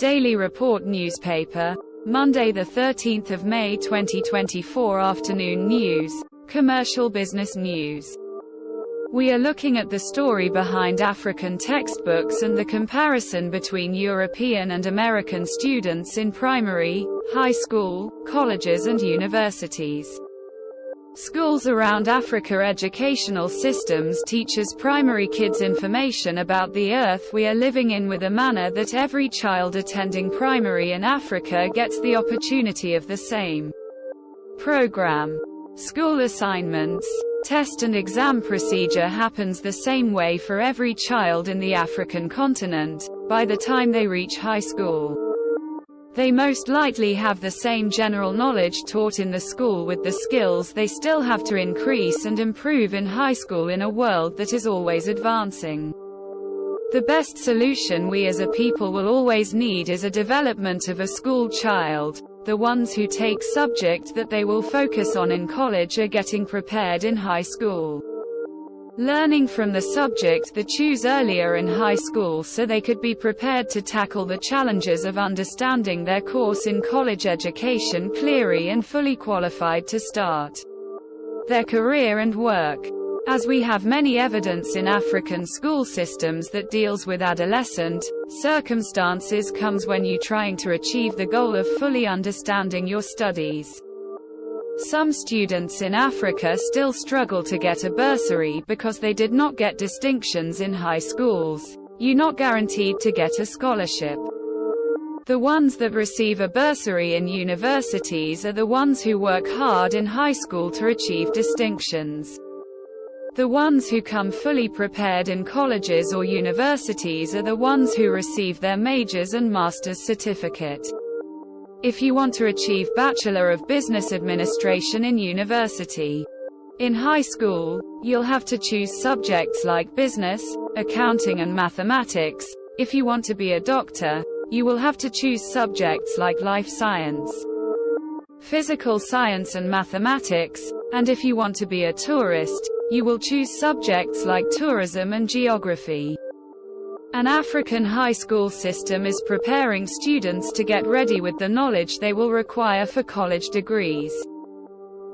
Daily Report newspaper, Monday 13 May 2024 afternoon news, commercial business news. We are looking at the story behind African textbooks and the comparison between European and American students in primary, high school, colleges and universities. Schools around Africa educational systems teaches primary kids information about the earth we are living in with a manner that every child attending primary in Africa gets the opportunity of the same program. School assignments, test and exam procedure happens the same way for every child in the African continent. By the time they reach high school, they most likely have the same general knowledge taught in the school with the skills they still have to increase and improve in high school in a world that is always advancing. The best solution we as a people will always need is a development of a school child. The ones who take subject that they will focus on in college are getting prepared in high school. Learning from the subject they choose earlier in high school so they could be prepared to tackle the challenges of understanding their course in college education clearly and fully qualified to start their career and work. As we have many evidence in African school systems that deals with adolescent circumstances comes when you trying to achieve the goal of fully understanding your studies. Some students in Africa still struggle to get a bursary because they did not get distinctions in high schools. You're not guaranteed to get a scholarship. The ones that receive a bursary in universities are the ones who work hard in high school to achieve distinctions. The ones who come fully prepared in colleges or universities are the ones who receive their majors and master's certificate. If you want to achieve Bachelor of Business Administration in university. In high school, you'll have to choose subjects like business, accounting and mathematics. If you want to be a doctor, you will have to choose subjects like life science, physical science and mathematics, and if you want to be a tourist, you will choose subjects like tourism and geography. An African high school system is preparing students to get ready with the knowledge they will require for college degrees.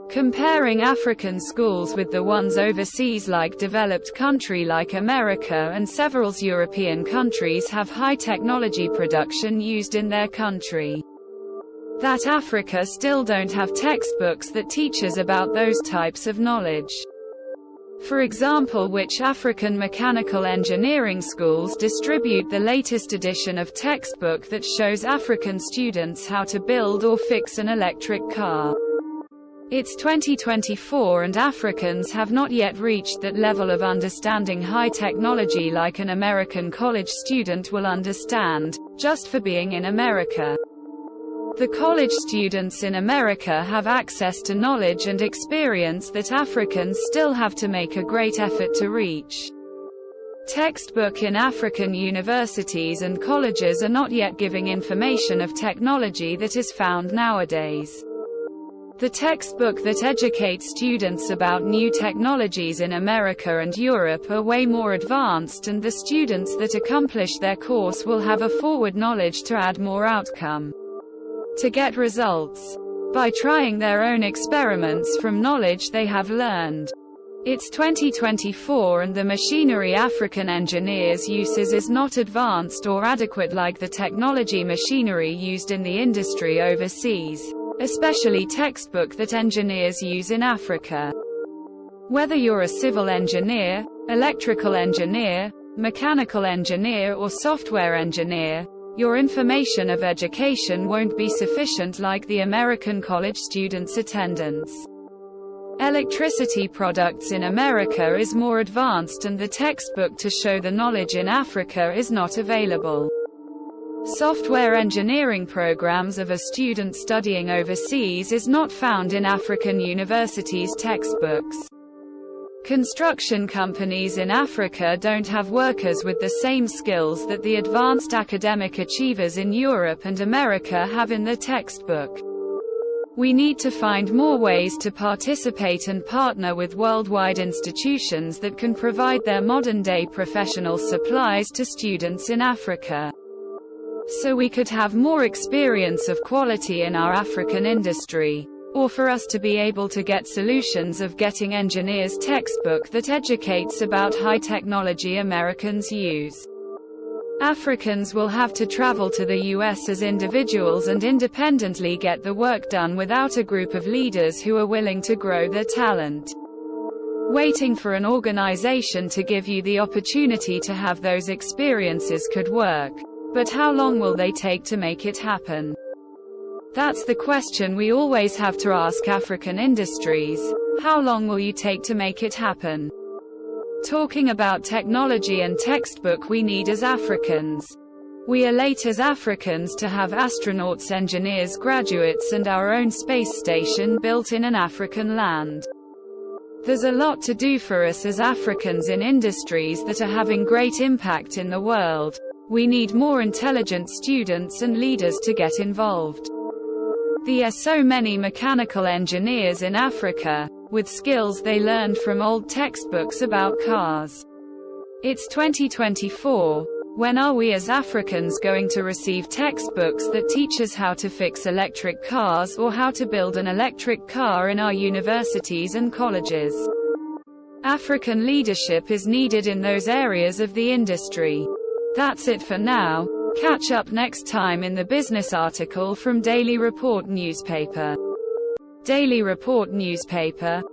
Comparing African schools with the ones overseas like developed country like America and several European countries have high technology production used in their country. That Africa still don't have textbooks that teaches about those types of knowledge. For example, which African mechanical engineering schools distribute the latest edition of textbook that shows African students how to build or fix an electric car? It's 2024 and Africans have not yet reached that level of understanding high technology like an American college student will understand, just for being in America. The college students in America have access to knowledge and experience that Africans still have to make a great effort to reach. Textbook in African universities and colleges are not yet giving information of technology that is found nowadays. The textbook that educates students about new technologies in America and Europe are way more advanced, and the students that accomplish their course will have a forward knowledge to add more outcome. To get results by trying their own experiments from knowledge they have learned. It's 2024 and the machinery African engineers uses is not advanced or adequate like the technology machinery used in the industry overseas, especially textbook that engineers use in Africa. Whether you're a civil engineer, electrical engineer, mechanical engineer or software engineer, your information of education won't be sufficient like the American college students' attendance. Electricity products in America is more advanced and the textbook to show the knowledge in Africa is not available. Software engineering programs of a student studying overseas is not found in African universities' textbooks. Construction companies in Africa don't have workers with the same skills that the advanced academic achievers in Europe and America have in the textbook. We need to find more ways to participate and partner with worldwide institutions that can provide their modern-day professional supplies to students in Africa. so we could have more experience of quality in our African industry, or for us to be able to get solutions of getting engineers textbook that educates about high technology Americans use. Africans will have to travel to the US as individuals and independently get the work done without a group of leaders who are willing to grow their talent. Waiting for an organization to give you the opportunity to have those experiences could work, but how long will they take to make it happen? That's the question we always have to ask African industries. How long will you take to make it happen? Talking about technology and textbook we need as Africans. We are late as Africans to have astronauts, engineers, graduates and our own space station built in an African land. There's a lot to do for us as Africans in industries that are having great impact in the world. We need more intelligent students and leaders to get involved. There are so many mechanical engineers in Africa, with skills they learned from old textbooks about cars. It's 2024. When are we as Africans going to receive textbooks that teach us how to fix electric cars or how to build an electric car in our universities and colleges? African leadership is needed in those areas of the industry. That's it for now. Catch up next time in the business article from Daily Report newspaper. Daily Report newspaper.